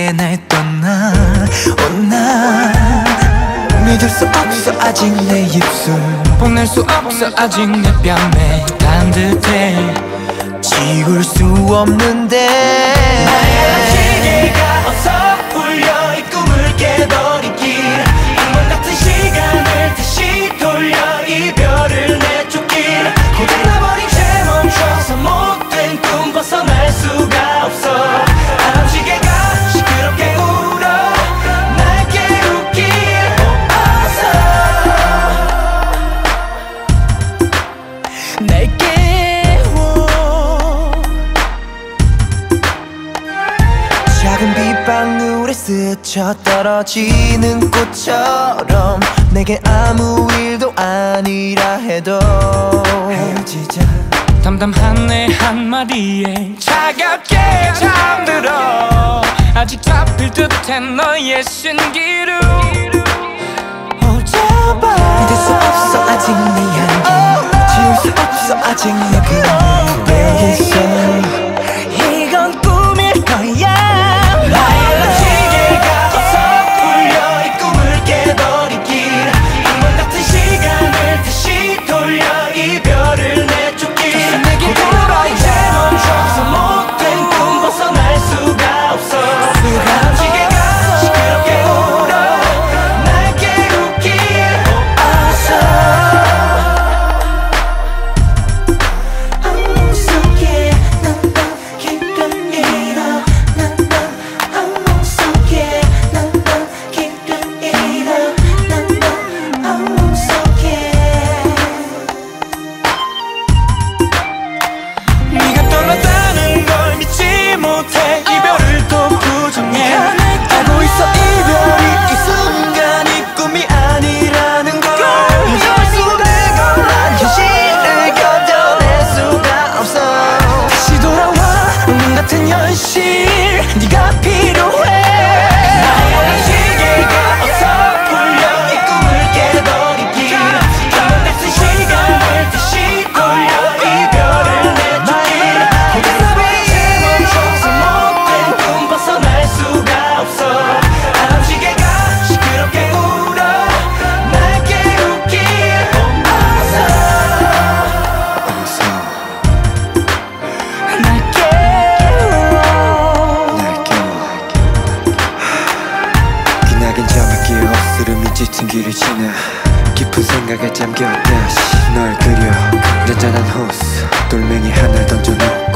함께 날 떠나 나 믿을 수 없어 아직 내 입술 뽐낼 수 없어 아직 내 뺨에 따뜻해 지울 수 없는데 나의 시계가 어서 울려 이 꿈을 깨버리길 한번 같은 시간을 다시 돌려 이별을 내쫓길 고달라버린 채 멈춰서 못된 꿈 벗어날 수가 없어 아람시계가 시끄럽게 울어 날 깨우길 어서 날 깨워 작은 빗방울에 스쳐 떨어지는 꽃처럼 내게 아무 일도 아니라 해도 헤어지자 담담한 내 한마디에 차갑게 잠들어 아직 잡힐 듯해 너의 신기루 믿을 수 없어 아직 내 향기 지울 수 없어 아직 내 그늘 여기 있어 이건 꿈일 거야 나의 시계가 어서 울려 이 꿈을 깨버리길 한번 같은 시간을 다시 돌려 이별을 내쫓길 고달라버린 채 멈춰서 못된 꿈 벗어날 수가 없어 아람시계가 시끄럽게 울어 날 깨우길 어서 악몽 속에 난 깊은 잃어 난 악몽 속에 난 깊은 잃어 난 악몽 속에 네가 떠났다는 걸 믿지 못해 이별을 또 부정해 알고 있어 이별이 이 순간이 꿈이 아니라는 걸 무서울 수가 난 현실을 견뎌낼 수가 없어 다시 돌아와 운명 같은 현실 네가 필요해 나의 시계가 어서 울려 이 꿈을 깨버리길 한번 같은 시간을 다시 돌려 이별을 내쫓길 고달라버린 채 멈춰서 못된 꿈 벗어날 수가 없어 아람시계가 시끄럽게 울어 날 깨우길 어서 날 깨워 기나긴 잠을 깨워 쓰름이 짙은 길을 지나 깊은 생각에 잠겨 다시 널 그려 잔잔한 호수 돌멩이 하나 던져놓고